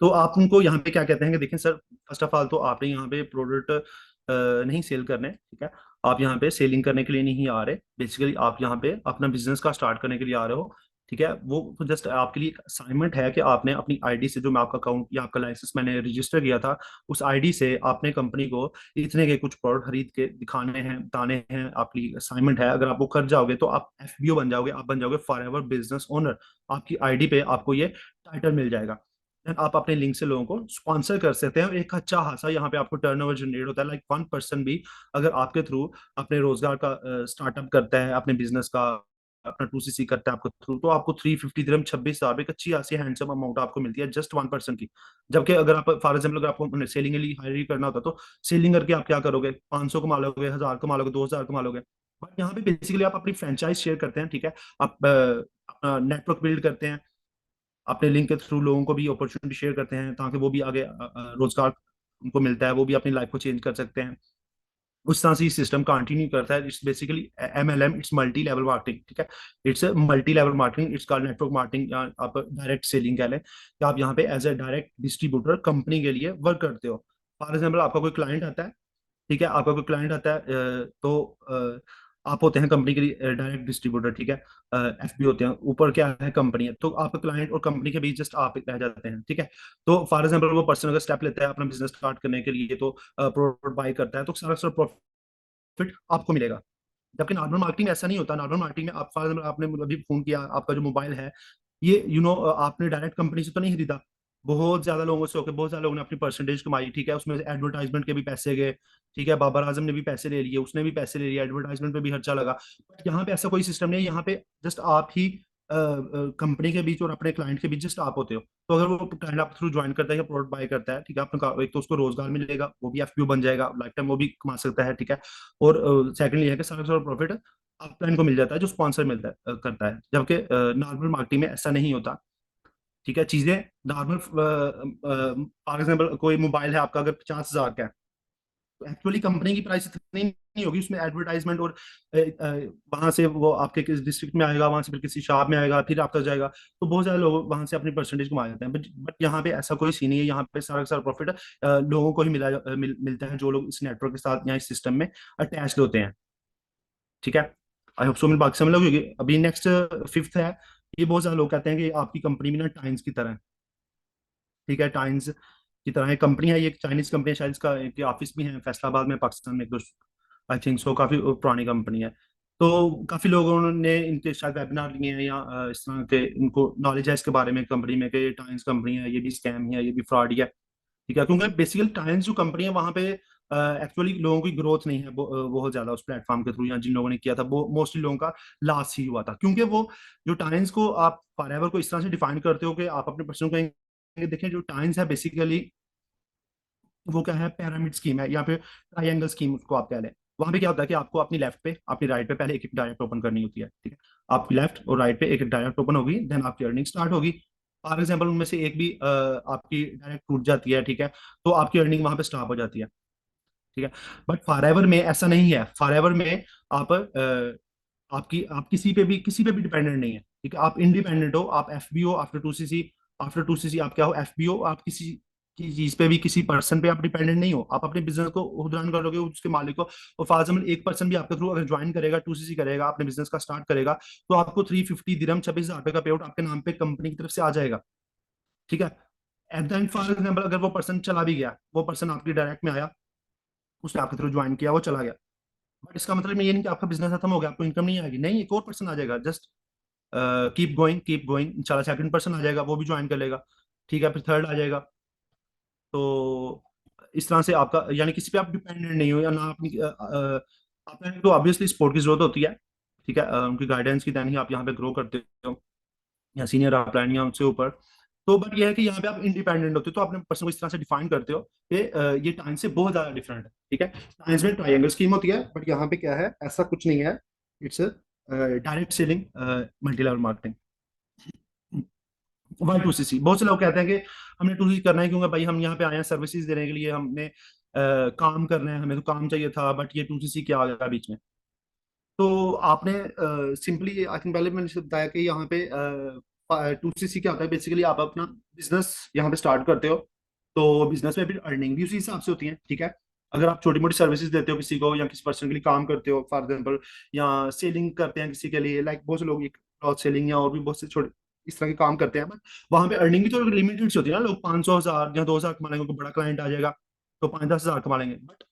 तो आप उनको यहाँ पे क्या कहते हैं कि देखें सर, फर्स्ट ऑफ ऑल तो आपने यहाँ पे प्रोडक्ट नहीं सेल करने, ठीक है, आप यहाँ पे सेलिंग करने के लिए नहीं आ रहे, बेसिकली आप यहाँ पे अपना बिजनेस का स्टार्ट करने के लिए आ रहे हो। ठीक है, वो तो जस्ट आपके लिए असाइनमेंट है कि आपने अपनी आईडी से, जो मैं आपका अकाउंट या आपका लाइसेंस मैंने रजिस्टर किया था, उस आईडी से आपने कंपनी को इतने के कुछ प्रोडक्ट खरीद के दिखाने हैं, बताने हैं, आपकी असाइनमेंट है। अगर आप वो कर जाओगे तो आप एफबीओ बन जाओगे, आप बन जाओगे फॉर एवर बिजनेस ओनर। आपकी आईडी पे आपको ये टाइटल मिल जाएगा। Then आप अपने लिंक से लोगों को स्पॉन्सर कर सकते हैं, और एक अच्छा खासा यहाँ पे आपको टर्नओवर जनरेट होता है। लाइक 1 पर्सन भी अगर आपके थ्रू अपने रोजगार का स्टार्टअप करता है, अपने बिजनेस का अपना 2सीसी करता है आपको थ्रू, तो आपको 350 दिरहम, 26,000, एक अच्छी खासी हैंडसम अमाउंट आपको मिलती है जस्ट 1 पर्सन की। जबकि अगर आप फॉर एग्जाम्पल अगर आपको सेलिंग के लिए हायर करना होता, तो सेलिंग करके आप क्या करोगे, 500 कमा लोगे, 1000 कमा लोगे, 2000 कमा लोगे। बट यहाँ पे बेसिकली आप अपनी फ्रेंचाइज शेयर करते हैं। ठीक है, आप अपना नेटवर्क बिल्ड करते हैं, अपने लिंक के थ्रू लोगों को भी अपॉर्चुनिटी शेयर करते हैं, ताकि वो भी आगे रोजगार उनको मिलता है, वो भी अपनी लाइफ को चेंज कर सकते हैं। उस तरह से सिस्टम कंटिन्यू करता है। It's basically MLM, it's multi level marketing. ठीक है, it's multi level marketing, it's called network marketing, या आप डायरेक्ट सेलिंग कह लें, कि आप यहाँ पे as a direct distributor company के लिए वर्क करते हो। फॉर एग्जाम्पल आपका कोई क्लाइंट आता है, ठीक है, आपका कोई क्लाइंट आता है, तो आप होते हैं कंपनी के लिए डायरेक्ट डिस्ट्रीब्यूटर। ठीक है, एफबी होते हैं, ऊपर क्या है, कंपनी है, तो आपका क्लाइंट और कंपनी के बीच जस्ट आप रह जाते हैं। ठीक है, तो फॉर एग्जाम्पल वो पर्सन अगर स्टेप लेता है अपना बिजनेस स्टार्ट करने के लिए, तो प्रोडक्ट बाय करता है, तो सारा सारा प्रॉफिट आपको मिलेगा। जबकि नॉर्मल मार्केटिंग ऐसा नहीं होता। नॉर्मल मार्केटिंग में आप फॉर एग्जाम्पल आपने अभी फोन किया, आपका जो मोबाइल है, ये आपने डायरेक्ट कंपनी से तो नहीं खरीदा, बहुत ज्यादा लोगों से होकर बहुत ज्यादा लोगों ने अपनी परसेंटेज कमाई। ठीक है, उसमें एडवर्टाइजमेंट के भी पैसे गए। ठीक है, बाबर आजम ने भी पैसे ले लिए, उसने भी पैसे ले लिए, एडवर्टाइजमेंट पे भी खर्चा लगा। बट यहाँ पे ऐसा कोई सिस्टम नहीं है, यहाँ पे जस्ट आप ही कंपनी के बीच और अपने क्लाइंट के बीच जस्ट आप होते हो। तो अगर वो क्लाइंट आप थ्रू ज्वाइन करता है या प्रोडक्ट बाय करता है, ठीक है, आपने एक तो उसको रोजगार मिलेगा, वो भी एफपीओ बन जाएगा, लाइफ टाइम वो भी कमा सकता है। ठीक है, और सेकंडली है कि सारा सारा प्रॉफिट अपलाइन को मिल जाता है, जो स्पॉन्सर मिलता है करता है। जबकि नॉर्मल मार्केटिंग में ऐसा नहीं होता। ठीक है, चीजें नॉर्मल, फॉर एग्जाम्पल कोई मोबाइल है आपका अगर 50,000 का है, तो एक्चुअली कंपनी की प्राइस इतनी नहीं होगी, उसमें एडवर्टाइजमेंट और वहां से वो आपके किस डिस्ट्रिक्ट में आएगा, वहां से फिर किसी शॉप में आएगा, फिर आप तक जाएगा, तो बहुत सारे लोग वहां से अपनी परसेंटेज कमा जाते हैं। बट यहाँ पे ऐसा कोई सीन नहीं है, यहाँ पे सारा का सारा प्रॉफिट लोगों को ही मिलता है, जो लोग इस नेटवर्क के साथ या इस सिस्टम में अटैच होते हैं। ठीक है, आई होप सो मेरी बात समझ लगी होगी। अभी नेक्स्ट फिफ्थ है, ये बहुत सारे लोग कहते हैं कि आपकी कंपनी भी ना टाइम्स की तरह है। ठीक है, टाइम्स की तरह एक कंपनी है, ये एक चाइनीज कंपनी है, शायद इसका इनके ऑफिस भी है फैसलाबाद में, पाकिस्तान में, आई थिंक सो, काफी पुरानी कंपनी है। तो काफी लोगों ने इनके शायद वेबिनार लिए हैं, या इस तरह के इनको नॉलेज है इसके बारे में कंपनी में, कि ये टाइम्स कंपनी है, ये भी स्कैम है, ये भी फ्रॉड है। ठीक है, क्योंकि बेसिकली टाइम्स जो कंपनी है वहां पे एक्चुअली लोगों की ग्रोथ नहीं है बहुत ज्यादा उस प्लेटफॉर्म के थ्रू, या जिन लोगों ने किया था वो मोस्टली लोगों का लॉस ही हुआ था, क्योंकि वो जो टाइम्स को आप फॉरएवर को इस तरह से डिफाइन करते हो कि आप अपने पर्सन को कहेंगे, देखिए जो टाइम्स है बेसिकली वो क्या है, पिरामिड स्कीम है, या फिर ट्राइंगल स्कीम उसको आप कह लें। वहां पे क्या होता है कि आपको अपनी लेफ्ट पे, अपनी राइट पे पहले एक एक डायरेक्ट ओपन करनी होती है। ठीक है, आपकी लेफ्ट और राइट पे एक एक डायरेक्ट ओपन होगी, देन आपकी अर्निंग स्टार्ट होगी। फॉर एग्जाम्पल उनमें से एक भी आपकी डायरेक्ट टूट जाती है, ठीक है, तो आपकी अर्निंग वहां पे स्टॉप हो जाती है। ठीक है, बट फॉरएवर में ऐसा नहीं है। फॉरएवर में आप आप किसी पे भी डिपेंडेंट नहीं है। ठीक है, आप इंडिपेंडेंट हो, आप एफबीओ आफ्टर टू सी सी, आफ्टर टू सी सी आप क्या हो, एफबीओ, आप किसी की चीज पे भी, किसी पर्सन पे आप डिपेंडेंट नहीं हो। आप अपने बिजनेस को खुद रन करोगे, उसके मालिक को, और फॉर एग्जाम्पल एक पर्सन भी आपके थ्रू अगर ज्वाइन करेगा, टू सी सी करेगा, अपने बिजनेस का स्टार्ट करेगा, तो आपको 350 दिरहम, 26,000 का पे आउट आपके नाम पे कंपनी की तरफ से आ जाएगा। ठीक है, at the end for example अगर वो पर्सन चला भी गया, वो पर्सन आपकी डायरेक्ट में आया, उसने आपके थ्रू ज्वाइन किया, वो चला गया, बट इसका मतलब ये नहीं कि आपका बिजनेस खत्म हो गया, आपको इनकम नहीं आएगी, नहीं, एक और पर्सन आ जाएगा, just keep going keep going, इंशाल्लाह सेकंड पर्सन आ जाएगा, वो भी ज्वाइन कर लेगा। ठीक है, फिर थर्ड आ जाएगा। तो इस तरह से आपका, यानी किसी पे आप डिपेंडेंट नहीं हो, या ना अपनी आपको तो ऑब्वियसली सपोर्ट की जरूरत होती है। ठीक है, उनकी गाइडेंस की देन ही आप यहाँ पे ग्रो करते हो, या सीनियर आप प्लान या उससे ऊपर। तो बट ये है कि यहाँ पे आप इंडिपेंडेंट होते हो, तो अपने पर्सन को इस तरह से डिफाइन करते हो कि ये टाइम से बहुत ज्यादा डिफरेंट है। ठीक है, टाइम्स में ट्रायंगल स्कीम होती है, बट यहाँ पे क्या है, ऐसा कुछ नहीं है। It's direct selling, multi level marketing. Y to C C, बहुत से लोग कहते हैं कि हमने टू सी करना है क्योंकि भाई हम यहाँ पे आए हैं सर्विसेज देने के लिए, हमने काम करना है, हमें तो काम चाहिए था, बट ये टू सी सी क्या आ गया बीच में। तो आपने सिंपली आई थिंक पहले मैंने जैसे बताया कि यहाँ पे टू सी सी क्या होता है, बेसिकली आप अपना बिजनेस यहाँ पे स्टार्ट करते हो, तो बिजनेस में फिर अर्निंग भी उसी हिसाब से होती है। ठीक है, अगर आप छोटी मोटी सर्विसेज देते हो किसी को, या किसी पर्सन के लिए काम करते हो फॉर एग्जाम्पल, या सेलिंग करते हैं किसी के लिए, लाइक बहुत से लोग क्लॉथ सेलिंग या और भी बहुत से छोटे इस तरह के काम करते हैं, बट वहां पे अर्निंग भी तो लिमिटेड होती है ना, लोग 500,000 या 2,000 कमा लेंगे, कोई बड़ा क्लाइंट आ जाएगा तो 5-10 हजार कमा लेंगे। बट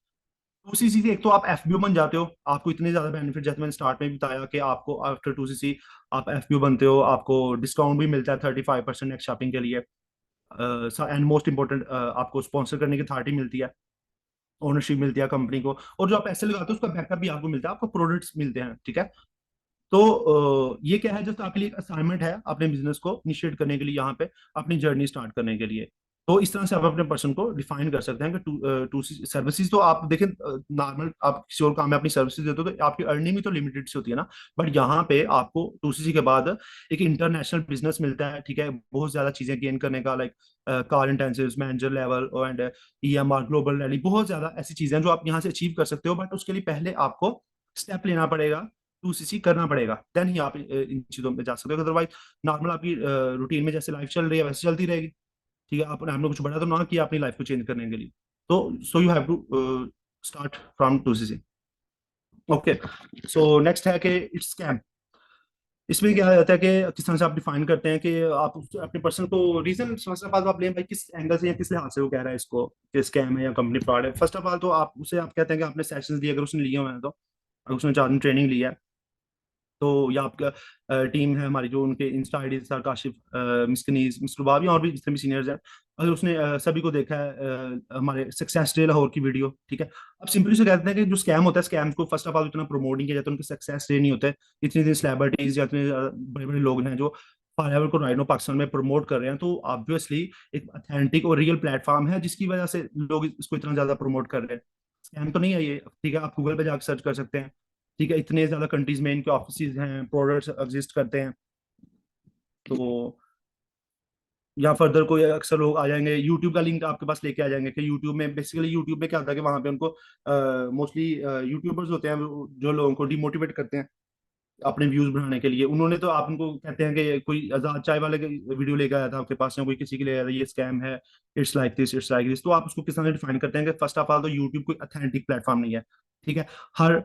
टू सी एक तो आप एफबीओ बन जाते हो, आपको इतने ज्यादा बेनिफिट, जैसे मैंने स्टार्ट में भी बताया कि आपको आफ्टर टू सी आप एफबीओ बनते हो, आपको डिस्काउंट भी मिलता है 35% नेक्स्ट शॉपिंग के लिए, एंड मोस्ट इंपॉर्टेंट आपको स्पॉन्सर करने की अथॉरिटी मिलती है, ओनरशिप मिलती है कंपनी को, और जो आप पैसे लगाते हो उसका बैकअप भी आपको मिलता है, आपको प्रोडक्ट्स मिलते हैं। ठीक है, तो ये क्या है, जस्ट आपके लिए एक असाइनमेंट है अपने बिजनेस को इनिशिएट करने के लिए, यहाँ पे अपनी जर्नी स्टार्ट करने के लिए। तो इस तरह से आप अपने पर्सन को डिफाइन कर सकते हैं कि टू सर्विसेज तो आप देखें, नॉर्मल आप किसी और काम में अपनी सर्विसेज देते हो तो आपकी अर्निंग भी तो लिमिटेड सी होती है ना, बट यहाँ पे आपको टू सी के बाद एक इंटरनेशनल बिजनेस मिलता है। ठीक है, बहुत ज्यादा चीजें गेन करने का, like car intensive, manager level, and EMR, global rally, बहुत ज्यादा ऐसी चीजें हैं जो आप यहाँ से अचीव कर सकते हो, बट उसके लिए पहले आपको स्टेप लेना पड़ेगा, टू सी करना पड़ेगा, देन ही आप इन चीजों में जा सकते हो। अदरवाइज नॉर्मल आपकी रूटीन में जैसे लाइफ चल रही है वैसे चलती रहेगी। ठीक है, आपने हमने कुछ बड़ा तो ना किया अपनी लाइफ को चेंज करने के लिए, तो so you have to start from two C. Okay, so next है कि इट्स स्कैम। इसमें क्या होता है कि किस तरह से आप डिफाइन करते हैं कि आप अपने पर्सन को रीजन, फर्स्ट ऑफ ऑल तो आप लें भाई किस एंगल से या किस लिहाज से वो कह रहा है इसको कि स्कैम है या कंपनी फ्रॉड है। फर्स्ट ऑफ ऑल तो आप उसे आप कहते हैं कि आपने सेशंस लिए, अगर उसने लिए हुए हैं तो, अगर उसने 4 दिन ट्रेनिंग लिया है, तो या आपका टीम है हमारी जो उनके Insta ID sir Kashif, mister Kaneez, mister Bobby और भी जितने भी सीनियर्स हैं, अगर उसने सभी को देखा है हमारे सक्सेस डे लाहौर की वीडियो। ठीक है, अब सिंपली से कहते हैं कि जो स्कैम होता है, स्कैम को फर्स्ट ऑफ ऑल इतना प्रमोट नहीं किया जाता, उनके सक्सेस डे नहीं होते, इतनी इतनी सेलिब्रिटीज या इतने बड़े बड़े लोग हैं जो फॉरएवर को राइनो पाकिस्तान में प्रमोट कर रहे हैं, तो ऑब्वियसली एक ऑथेंटिक और रियल प्लेटफॉर्म है जिसकी वजह से लोग इसको इतना ज्यादा प्रमोट कर रहे हैं। स्कैम तो नहीं है ये। ठीक है, आप गूगल पे जाकर सर्च कर सकते हैं। ठीक है, इतने ज्यादा कंट्रीज में इनके ऑफिस हैं, प्रोडक्ट्स एग्जिस्ट करते हैं। तो या फर्दर कोई अक्सर लोग आ जाएंगे, यूट्यूब का लिंक आपके पास लेके आ जाएंगे कि यूट्यूब में बेसिकली, यूट्यूब में क्या होता है कि वहां पे उनको मोस्टली यूट्यूबर्स होते हैं जो लोगों को डिमोटिवेट करते हैं अपने व्यूज बढ़ाने के लिए। उन्होंने तो आप उनको कहते हैं कि कोई आजाद चाय वाले का वीडियो लेकर आया था आपके पास, या कोई किसी के लिए आया था, ये स्कैम है, it's like this, it's like this, तो आप उसको किस तरह डिफाइन करते हैं कि फर्स्ट ऑफ ऑल तो यूट्यूब कोई अथेंटिक प्लेटफॉर्म नहीं है। ठीक है। हर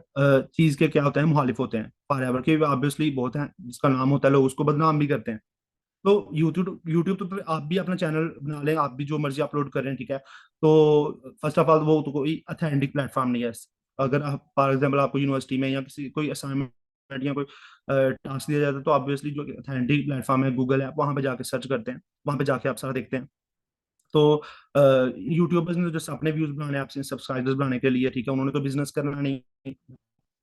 चीज के क्या होता है, मुखालिफ होते हैं, फॉरएवर के ऑब्वियसली बहुत हैं, जिसका नाम होता है लोग उसको बदनाम भी करते हैं। तो यूट्यूब यूट्यूब तो पे आप भी अपना चैनल बना लें, आप भी जो मर्जी अपलोड करें, ठीक है। तो फर्स्ट ऑफ ऑल वो तो कोई अथेंटिक प्लेटफॉर्म नहीं है। अगर आप फॉर एग्जाम्पल आपको यूनिवर्सिटी में या किसी कोई असाइनमेंट या कोई टास्क दिया जाता है, तो ऑब्वियसली जो अथेंटिक प्लेटफॉर्म है गूगल है, वहां पे जाके सर्च करते हैं, वहां पे जाके आप सारा देखते हैं। तो यूट्यूबर्स ने जैसे अपने व्यूज बनाने, आपसे सब्सक्राइबर्स बनाने के लिए, ठीक है, उन्होंने तो बिजनेस करना नहीं,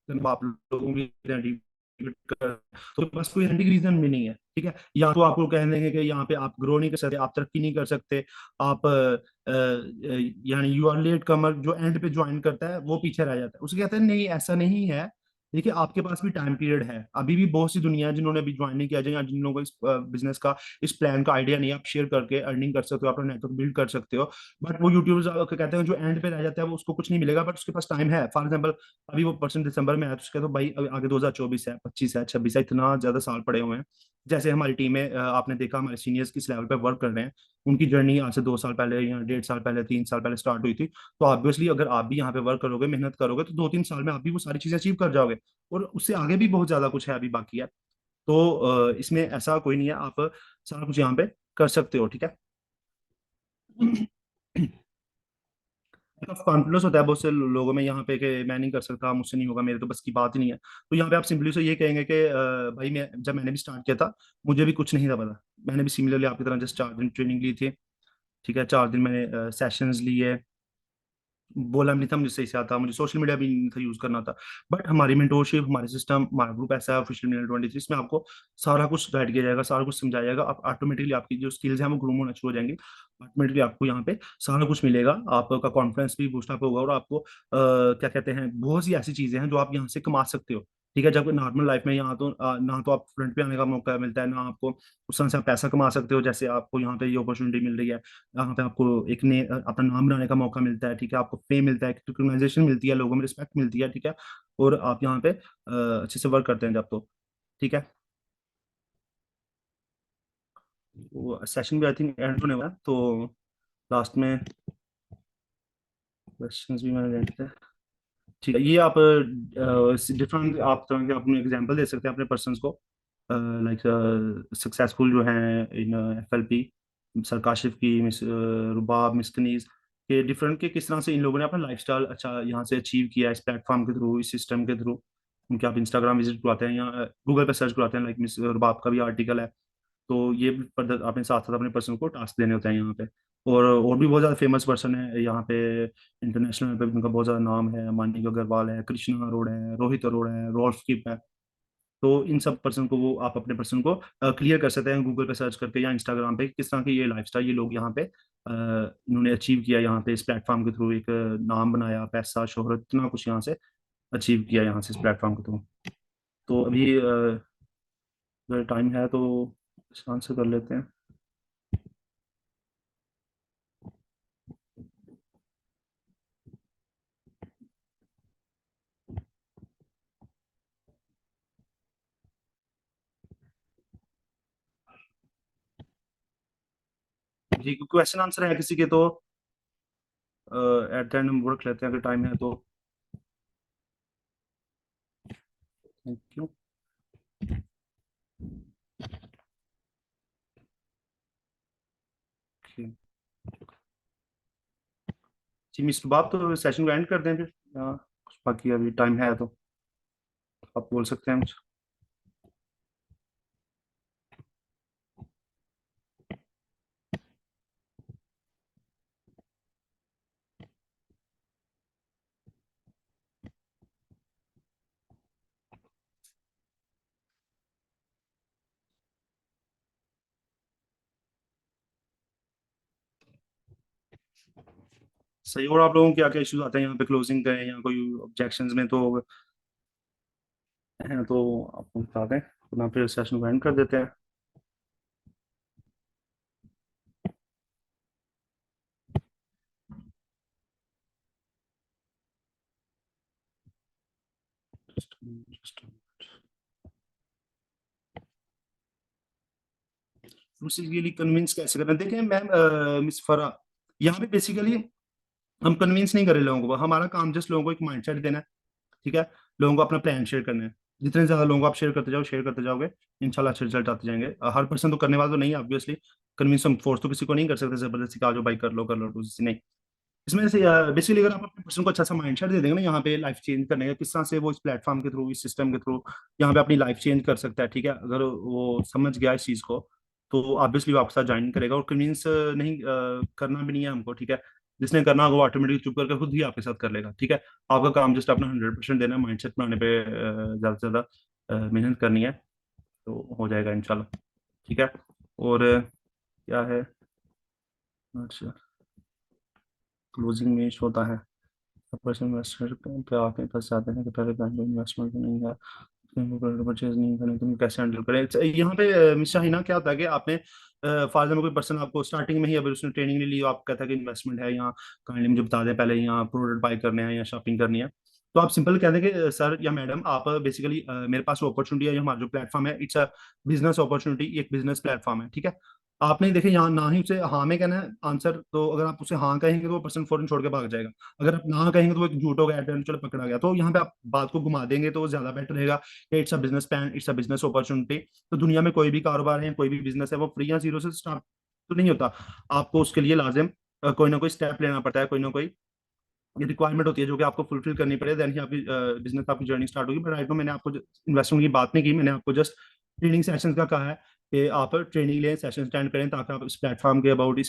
तो आप लोगों की कर, तो बस कोई अथेंटिक रीजन भी नहीं है, ठीक है। या तो आपको कह देंगे कि यहाँ पे आप ग्रो नहीं कर सकते, आप तरक्की नहीं कर सकते, आप यानी यू आर लेट कमर, जो एंड पे ज्वाइन करता है वो पीछे रह जाता है। उसे कहते हैं नहीं ऐसा नहीं है, देखिए आपके पास भी टाइम पीरियड है, अभी भी बहुत सी दुनिया है जिन्होंने अभी ज्वाइन नहीं किया जाए, या जिन लोगों को इस बिजनेस का, इस प्लान का आइडिया नहीं है, आप शेयर करके अर्निंग कर सकते हो, अपना नेटवर्क बिल्ड कर सकते हो। बट वो यूट्यूबर्स कहते हैं जो एंड पे रह जाता है वो उसको कुछ नहीं मिलेगा, बट उसके पास टाइम है। फॉर एग्जाम्पल अभी वो पर्सन दिसंबर में आया तो उसके तो भाई आगे 2024 है, 25 है, 26 है, इतना ज्यादा साल पड़े हुए हैं। जैसे हमारी टीम में आपने देखा हमारे सीनियर्स किस लेवल पे वर्क कर रहे हैं, उनकी जर्नी आज से 2 साल पहले या 1.5 साल पहले, 3 साल पहले स्टार्ट हुई थी। तो ऑब्वियसली अगर आप भी यहाँ पे वर्क करोगे, मेहनत करोगे, तो 2-3 साल में आप भी वो सारी चीजें अचीव कर जाओगे। और उससे आगे भी बहुत ज्यादा कुछ है अभी बाकी है। तो इसमें ऐसा कोई नहीं है, आप सारा कुछ यहाँ पे कर सकते हो, ठीक है। कॉन्फिडेंस होता है बहुत से लोगों में यहाँ पे कि मैं नहीं कर सकता, मुझसे नहीं होगा, मेरे तो बस की बात ही नहीं है। तो यहाँ पे आप सिंपली से ये कहेंगे कि भाई मैं जब मैंने भी स्टार्ट किया था, मुझे भी कुछ नहीं था पता, मैंने भी सिमिलरली आपकी तरह जस्ट 4 दिन ट्रेनिंग ली थी, ठीक है, 4 दिन मैंने सेशंस लिए, बोला भी नहीं था मुझे सही से आता, मुझे सोशल मीडिया भी नहीं था यूज करना था। बट हमारी मेंटोरशिप, हमारे सिस्टम, हमारा ग्रुप ऐसा है ऑफिशियल मीडिया 23, इसमें आपको सारा कुछ गाइड किया जाएगा, सारा कुछ समझाया जाएगा, आप ऑटोमेटिकली आपकी जो स्किल्स हैं वो ग्रूम होना शुरू हो जाएंगी। ऑटोमेटिकली आपको यहाँ पे सारा कुछ मिलेगा, आपका कॉन्फिडेंस भी बूस्ट अप होगा, और आपको क्या कहते हैं, बहुत सी ऐसी चीजें हैं जो आप यहाँ से कमा सकते हो। ठीक है, जब नॉर्मल लाइफ में यहाँ तो ना तो आप फ्रंट पे आने का मौका मिलता है, ना आपको उस तरह से आप पैसा कमा सकते हो जैसे आपको यहाँ पे ये अपॉर्चुनिटी मिल रही है। यहाँ पे आपको एक ने अपना नाम बनाने का मौका मिलता है, ठीक है, आपको फेम मिलता है, रिकॉग्नाइजेशन मिलती है, लोगों में रिस्पेक्ट मिलती है, ठीक है। और आप यहाँ पे अच्छे से वर्क करते हैं जब तो, ठीक है। वो सेशन भी आई थिंक एंड होने वाला है, तो लास्ट में क्वेश्चंस भी मैंने देखे थे, ठीक है। ये आप डिफरेंट आप तरह के अपने एग्जांपल दे सकते हैं अपने पर्सन्स को, लाइक सक्सेसफुल जो हैं इन एफएलपी, सर काशिफ की, मिस रुबाब, मिस कनीज के डिफरेंट के किस तरह से इन लोगों ने अपना लाइफस्टाइल अच्छा यहाँ से अचीव किया इस प्लेटफॉर्म के थ्रू, इस सिस्टम के थ्रू। उनके आप इंस्टाग्राम विजिट करवाते हैं या गूगल पे सर्च करवाते हैं, लाइक मिस रुबाब का भी आर्टिकल है। तो ये भी फर्दर अपने साथ साथ अपने पर्सन को टास्क देने होते हैं यहाँ पे। और भी बहुत ज़्यादा फेमस पर्सन है यहाँ पे, इंटरनेशनल पे भी उनका बहुत ज़्यादा नाम है, मानिक अग्रवाल है, कृष्णा अरोड़ा है, रोहित अरोड़ा है, रोल्फ किप है। तो इन सब पर्सन को वो आप अपने पर्सन को क्लियर कर सकते हैं गूगल पे सर्च करके या इंस्टाग्राम पे, किस तरह की ये लाइफस्टाइल ये लोग यहाँ पे इन्होंने अचीव किया, यहाँ पे इस प्लेटफॉर्म के थ्रू एक नाम बनाया, पैसा, शोहरत, इतना कुछ यहाँ से अचीव किया यहाँ से इस प्लेटफॉर्म के थ्रू। तो अभी अगर टाइम है तो आंसर कर लेते हैं। जी, क्वेश्चन आंसर है किसी के तो एट द एंड हम रख लेते हैं अगर टाइम है तो। Thank you. जी मिस्टर बाप, तो सेशन को एंड कर दें फिर, कुछ बाकी अभी टाइम है तो आप बोल सकते हैं मुझे। सही, और आप लोगों के क्या क्या इश्यूज आते हैं यहाँ पे क्लोजिंग करें या कोई ऑब्जेक्शंस में तो हैं तो आप बता दें, तो ना फिर सेशन को एंड कर देते हैं। Just बेसिकली कन्विंस कैसे करना है? देखिए मैम, मिस फरा, यहाँ पे बेसिकली हम कन्विंस नहीं कर रहे लोगों को, हमारा काम जस्ट लोगों को एक माइंडसेट देना है। ठीक है, लोगों को अपना प्लान शेयर करना है। जितने ज्यादा लोगों को आप शेयर करते जाओगे, इंशाल्लाह अच्छे रिजल्ट आते जाएंगे। हर पर्सन तो करने वाला तो नहीं ऑब्वियसली, कन्विंस हम फोर्स तो किसी को नहीं कर सकते जबरदस्ती, कहा जो भाई कर लो तो किसी नहीं। इसमें से बेसिकली अगर आप अपने पर्सन को अच्छा सा माइंडसेट दे देंगे ना, यहाँ पे लाइफ चेंज करने का किस तरह से वो इस प्लेटफॉर्म के थ्रू, इस सिस्टम के थ्रू यहाँ पे अपनी लाइफ चेंज कर सकता है। ठीक है, अगर वो समझ गया इस चीज को, तो ऑब्वियसली वो आपके साथ ज्वाइन करेगा। और कन्विंस नहीं करना भी नहीं है हमको। ठीक है, जिसने करना होगा वो ऑटोमेटिकली चुप करके खुद ही आपके साथ कर लेगा। ठीक है, आपका काम जस्ट अपना 100% देना है, माइंडसेट बनाने पे ज्यादा से ज्यादा मेहनत करनी है, तो हो जाएगा इंशाल्लाह। ठीक है, और क्या है, अच्छा, क्लोजिंग में इशू होता है। पर्सन इन्वेस्टर पे आके फंस जाते हैं कि पहले बैंक में इन्वेस्टमेंट नहीं है, परचेज नहीं करने, तुम कैसे हैंडल करें। यहाँ पे मिस शाहिना, क्या होता है कि आपने फॉर एग्जाम्पल कोई पर्सन आपको स्टार्टिंग में ही, अगर उसने ट्रेनिंग नहीं ली, आप कहता है कि इन्वेस्टमेंट है यहाँ, काइंडली मुझे बता दें पहले, यहाँ प्रोडक्ट बाय करने हैं या शॉपिंग करनी है, तो आप सिंपल कह दें कि सर या मैडम, आप बेसिकली मेरे पास अपॉर्चुनिटी है, हमारा जो प्लेटफॉर्म है इट्स अ बिजनेस अपॉर्चुनिटी, एक बिजनेस प्लेटफॉर्म है। ठीक है, आपने देखे यहाँ ना ही उसे हाँ में कहना है आंसर, तो अगर आप उसे हाँ कहेंगे तो वो पर्सन फौरन छोड़ के भाग जाएगा। अगर आप ना कहेंगे तो वो एक झूठ हो गया, चलो पकड़ा गया, तो यहाँ पे आप बात को घुमा देंगे तो ज्यादा बेटर रहेगा कि it's a business plan, it's a business opportunity. तो दुनिया में कोई भी कारोबार है, कोई भी बिजनेस है, वो फ्री या जीरो से स्टार्ट तो नहीं होता। आपको उसके लिए लाजिम कोई ना कोई स्टेप लेना पड़ता है, कोई ना कोई ये रिक्वायरमेंट होती है जो कि आपको फुलफिल करनी पड़े, देन ही आपकी बिजनेस, आपकी जर्नी स्टार्ट होगी। बट राइट नो, मैंने आपको इन्वेस्टमेंट की बात नहीं की, मैंने आपको जस्ट ट्रेनिंग सेशंस का कहा है कि आप ट्रेनिंग लें, सेशन अटेंड करें, ताकि आप इस प्लेटफॉर्म के अबाउट, इस